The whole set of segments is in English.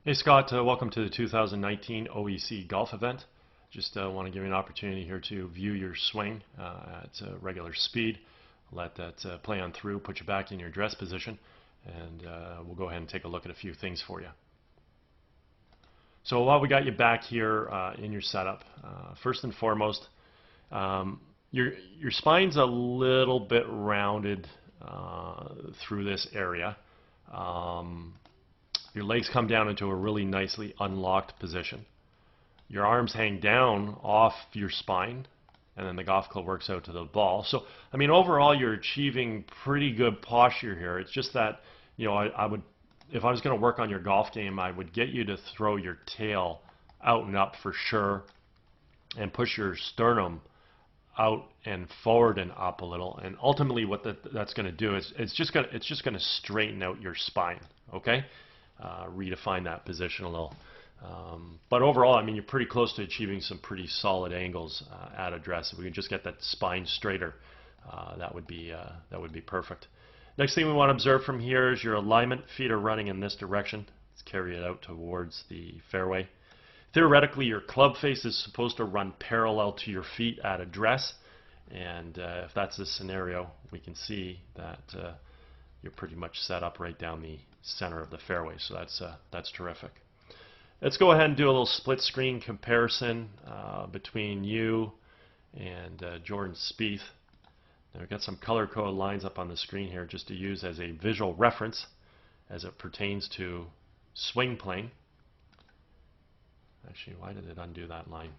Hey Scott, welcome to the 2019 OEC Golf event. Just want to give you an opportunity here to view your swing at regular speed. Let that play on through, put you back in your dress position, and we'll go ahead and take a look at a few things for you. So while we got you back here in your setup, first and foremost, your spine's a little bit rounded through this area. Your legs come down into a really nicely unlocked position. Your arms hang down off your spine, and then the golf club works out to the ball. So, I mean, overall, you're achieving pretty good posture here. It's just that, you know, I would, if I was going to work on your golf game, I would get you to throw your tail out and up for sure, and push your sternum out and forward and up a little. And ultimately, what that's going to do is it's just going to straighten out your spine. Okay. Redefine that position a little. But overall, I mean, you're pretty close to achieving some pretty solid angles at address. If we can just get that spine straighter, that would be perfect. Next thing we want to observe from here is your alignment. Feet are running in this direction. Let's carry it out towards the fairway. Theoretically, your club face is supposed to run parallel to your feet at address, and if that's the scenario, we can see that you're pretty much set up right down the center of the fairway, so that's terrific. Let's go ahead and do a little split screen comparison between you and Jordan Spieth. Now we've got some color code lines up on the screen here just to use as a visual reference as it pertains to swing plane. Actually, why did it undo that line?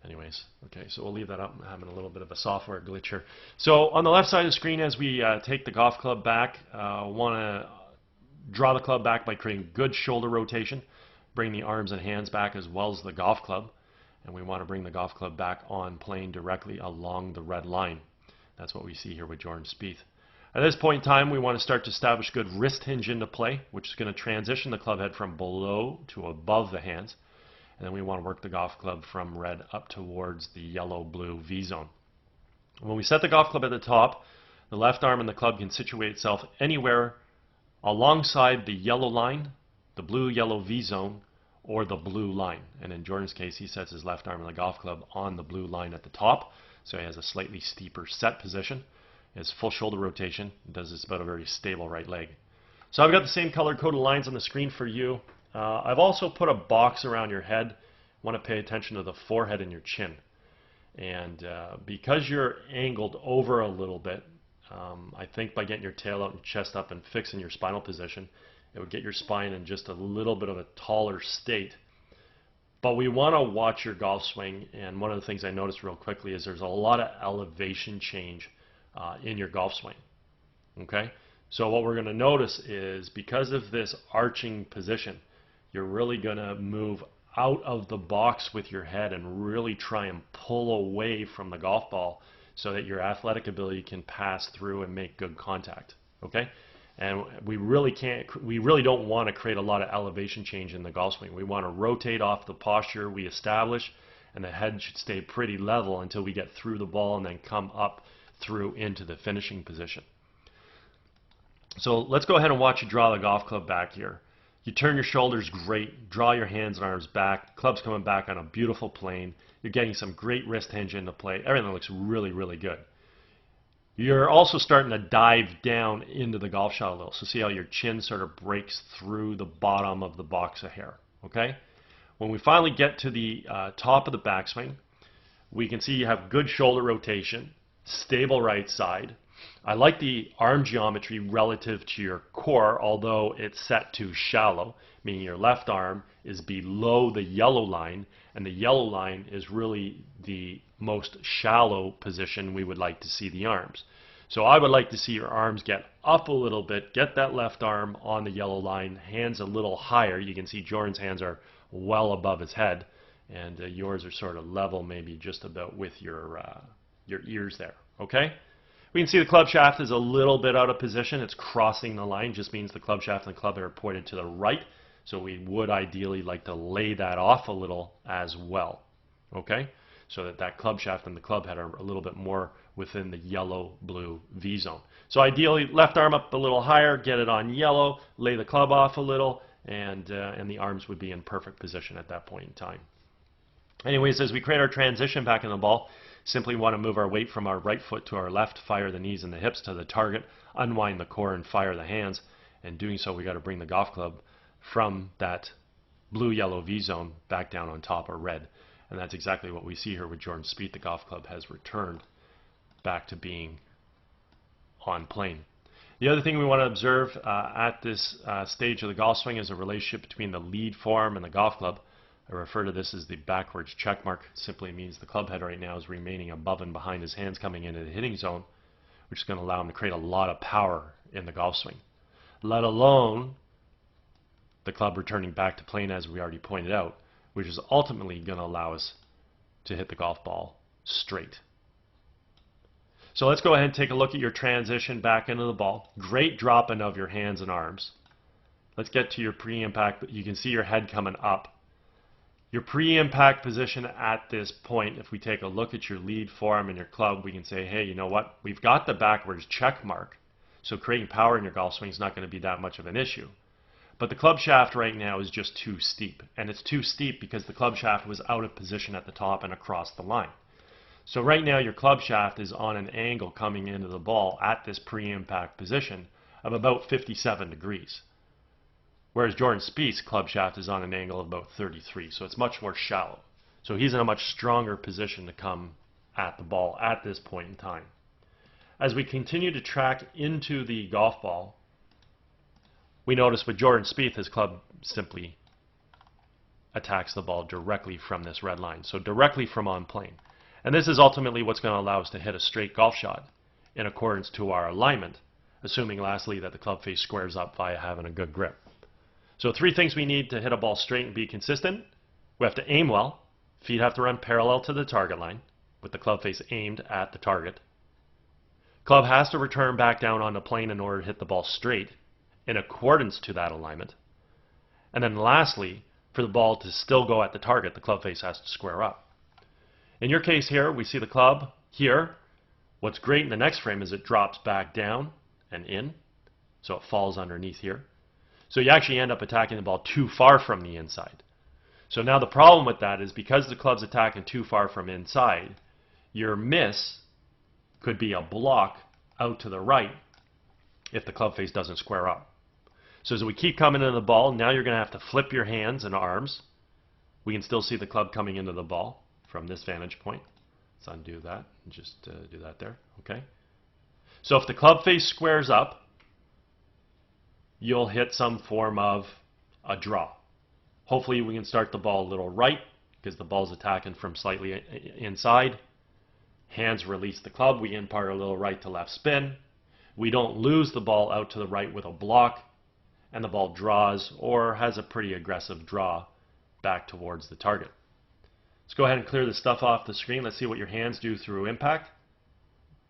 Anyways, okay, so we'll leave that up. I'm having a little bit of a software glitch here. So on the left side of the screen, as we take the golf club back, want to draw the club back by creating good shoulder rotation. Bring the arms and hands back as well as the golf club. And we want to bring the golf club back on plane directly along the red line. That's what we see here with Jordan Spieth. At this point in time, we want to start to establish good wrist hinge into play, which is going to transition the club head from below to above the hands. And then we want to work the golf club from red up towards the yellow-blue V zone. When we set the golf club at the top, the left arm in the club can situate itself anywhere alongside the yellow line, the blue-yellow V zone, or the blue line. And in Jordan's case, he sets his left arm in the golf club on the blue line at the top, so he has a slightly steeper set position. He has full shoulder rotation, does this about a very stable right leg. So I've got the same color-coded lines on the screen for you. I've also put a box around your head. Want to pay attention to the forehead and your chin. And because you're angled over a little bit, I think by getting your tail out and chest up and fixing your spinal position, it would get your spine in just a little bit of a taller state. But we want to watch your golf swing, and one of the things I noticed real quickly is there's a lot of elevation change in your golf swing. Okay? So what we're going to notice is because of this arching position, you're really going to move out of the box with your head and really try and pull away from the golf ball so that your athletic ability can pass through and make good contact. Okay? And we really don't want to create a lot of elevation change in the golf swing. We want to rotate off the posture we establish, and the head should stay pretty level until we get through the ball and then come up through into the finishing position. So let's go ahead and watch you draw the golf club back here. You turn your shoulders, great. Draw your hands and arms back. Club's coming back on a beautiful plane. You're getting some great wrist hinge into play. Everything looks really, really good. You're also starting to dive down into the golf shot a little. So see how your chin sort of breaks through the bottom of the box of hair. Okay? When we finally get to the top of the backswing, we can see you have good shoulder rotation, stable right side. I like the arm geometry relative to your core, although it's set too shallow, meaning your left arm is below the yellow line, and the yellow line is really the most shallow position we would like to see the arms. So I would like to see your arms get up a little bit, get that left arm on the yellow line, hands a little higher. You can see Jordan's hands are well above his head, and yours are sort of level, maybe just about with your ears there. Okay? We can see the club shaft is a little bit out of position. It's crossing the line. Just means the club shaft and the club head are pointed to the right. So we would ideally like to lay that off a little as well. Okay? So that that club shaft and the club head are a little bit more within the yellow-blue V zone. So ideally, left arm up a little higher, get it on yellow, lay the club off a little, and the arms would be in perfect position at that point in time. Anyways, as we create our transition back in the ball, simply want to move our weight from our right foot to our left, fire the knees and the hips to the target, unwind the core and fire the hands. And doing so, we got to bring the golf club from that blue-yellow V zone back down on top of red. And that's exactly what we see here with Jordan Spieth. The golf club has returned back to being on plane. The other thing we want to observe at this stage of the golf swing is a relationship between the lead form and the golf club. I refer to this as the backwards check mark. It simply means the club head right now is remaining above and behind his hands coming into the hitting zone, which is going to allow him to create a lot of power in the golf swing. Let alone the club returning back to plane, as we already pointed out, which is ultimately going to allow us to hit the golf ball straight. So let's go ahead and take a look at your transition back into the ball. Great dropping of your hands and arms. Let's get to your pre-impact. You can see your head coming up. Your pre-impact position at this point, if we take a look at your lead form and your club, we can say, hey, you know what? We've got the backwards check mark, so creating power in your golf swing is not going to be that much of an issue. But the club shaft right now is just too steep, and it's too steep because the club shaft was out of position at the top and across the line. So right now your club shaft is on an angle coming into the ball at this pre-impact position of about 57 degrees. Whereas Jordan Spieth's club shaft is on an angle of about 33, so it's much more shallow. So he's in a much stronger position to come at the ball at this point in time. As we continue to track into the golf ball, we notice with Jordan Spieth, his club simply attacks the ball directly from this red line, so directly from on plane. And this is ultimately what's going to allow us to hit a straight golf shot in accordance to our alignment, assuming lastly that the club face squares up via having a good grip. So 3 things we need to hit a ball straight and be consistent. We have to aim well. Feet have to run parallel to the target line with the club face aimed at the target. Club has to return back down on the plane in order to hit the ball straight in accordance to that alignment. And then lastly, for the ball to still go at the target, the club face has to square up. In your case here, we see the club here. What's great in the next frame is it drops back down and in, so it falls underneath here. So you actually end up attacking the ball too far from the inside. So now the problem with that is because the club's attacking too far from inside, your miss could be a block out to the right if the club face doesn't square up. So as we keep coming into the ball, now you're going to have to flip your hands and arms. We can still see the club coming into the ball from this vantage point. Let's undo that and just do that there. Okay. So if the club face squares up, you'll hit some form of a draw. Hopefully we can start the ball a little right because the ball's attacking from slightly inside. Hands release the club. We impart a little right to left spin. We don't lose the ball out to the right with a block, and the ball draws or has a pretty aggressive draw back towards the target. Let's go ahead and clear the stuff off the screen. Let's see what your hands do through impact.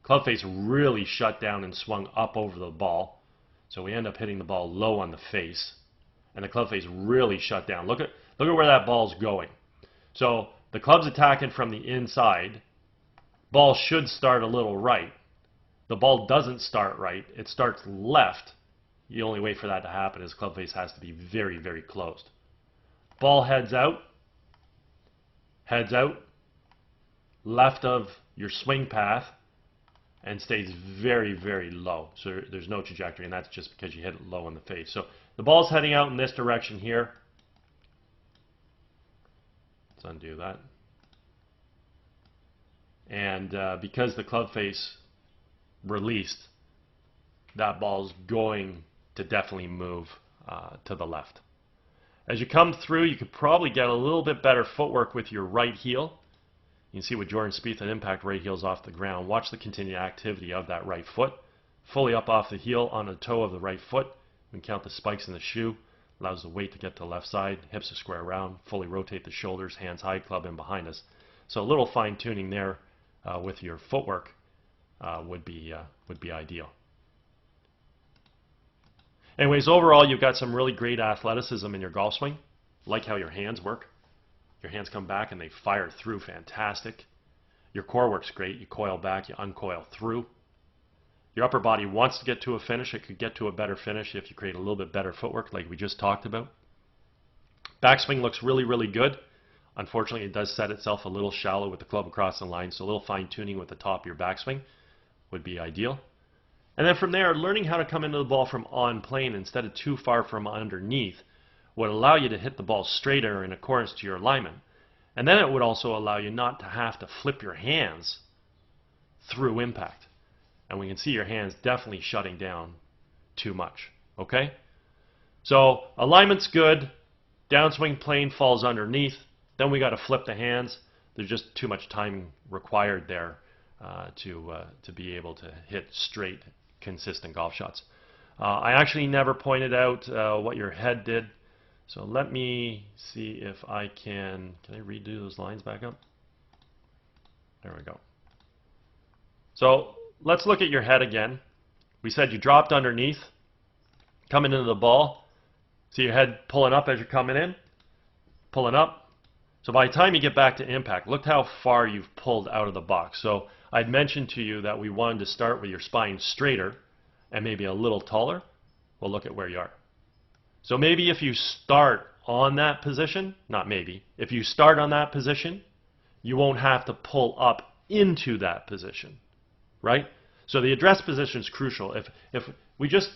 Club face really shut down and swung up over the ball. So we end up hitting the ball low on the face, and the club face really shut down. Look at where that ball's going. So the club's attacking from the inside. Ball should start a little right. The ball doesn't start right. It starts left. The only way for that to happen is club face has to be very, very closed. Ball heads out, left of your swing path, and stays very, very low. So there's no trajectory, and that's just because you hit it low in the face. So the ball's heading out in this direction here. Let's undo that. And because the club face released, that ball's going to definitely move to the left. As you come through, you could probably get a little bit better footwork with your right heel. You can see with Jordan Spieth at impact, right heel's off the ground. Watch the continued activity of that right foot. Fully up off the heel on the toe of the right foot. We can count the spikes in the shoe. Allows the weight to get to the left side. Hips to square around. Fully rotate the shoulders, hands high, club in behind us. So a little fine tuning there with your footwork would be ideal. Anyways, overall, you've got some really great athleticism in your golf swing. Like how your hands work. Your hands come back and they fire through, fantastic. Your core works great. You coil back, you uncoil through. Your upper body wants to get to a finish. It could get to a better finish if you create a little bit better footwork like we just talked about. Backswing looks really, really good. Unfortunately, it does set itself a little shallow with the club across the line, so a little fine tuning with the top of your backswing would be ideal. And then from there, learning how to come into the ball from on plane instead of too far from underneath would allow you to hit the ball straighter in accordance to your alignment. And then it would also allow you not to have to flip your hands through impact. And we can see your hands definitely shutting down too much. Okay? So alignment's good. Downswing plane falls underneath. Then we got to flip the hands. There's just too much time required there to be able to hit straight, consistent golf shots. I actually never pointed out what your head did. So let me see if I can I redo those lines back up? There we go. So let's look at your head again. We said you dropped underneath, coming into the ball. See your head pulling up as you're coming in, pulling up. So by the time you get back to impact, look how far you've pulled out of the box. So I'd mentioned to you that we wanted to start with your spine straighter and maybe a little taller. Well, look at where you are. So maybe if you start on that position, not maybe, if you start on that position, you won't have to pull up into that position, right? So the address position is crucial. If we just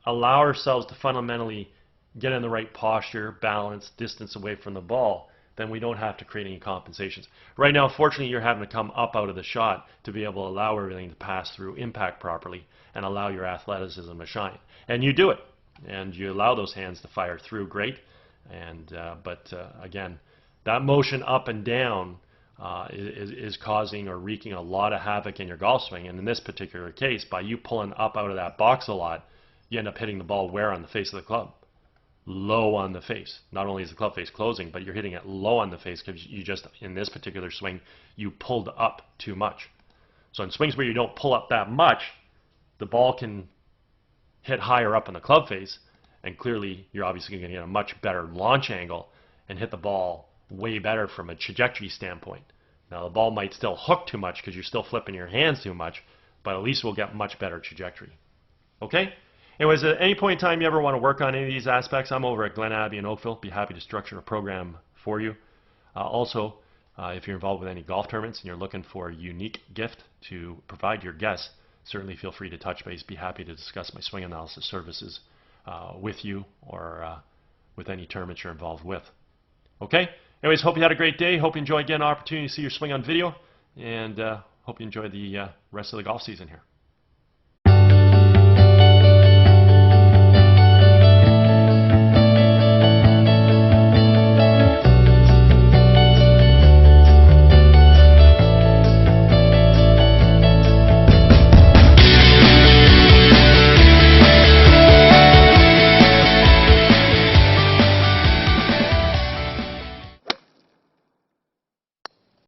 allow ourselves to fundamentally get in the right posture, balance, distance away from the ball, then we don't have to create any compensations. Right now, fortunately, you're having to come up out of the shot to be able to allow everything to pass through impact properly and allow your athleticism to shine. And you do it. And you allow those hands to fire through, great. And but again, that motion up and down is causing or wreaking a lot of havoc in your golf swing. And in this particular case, by you pulling up out of that box a lot, you end up hitting the ball where on the face of the club? Low on the face. Not only is the club face closing, but you're hitting it low on the face because you just, in this particular swing, you pulled up too much. So in swings where you don't pull up that much, the ball can hit higher up in the club face, and clearly you're obviously going to get a much better launch angle and hit the ball way better from a trajectory standpoint. Now the ball might still hook too much because you're still flipping your hands too much, but at least we'll get much better trajectory. Okay? Anyways, at any point in time you ever want to work on any of these aspects, I'm over at Glen Abbey in Oakville. Be happy to structure a program for you. Also, if you're involved with any golf tournaments and you're looking for a unique gift to provide your guests, certainly feel free to touch base. Be happy to discuss my swing analysis services with you or with any tournaments you're involved with. Okay? Anyways, hope you had a great day. Hope you enjoyed getting an opportunity to see your swing on video, and hope you enjoy the rest of the golf season here.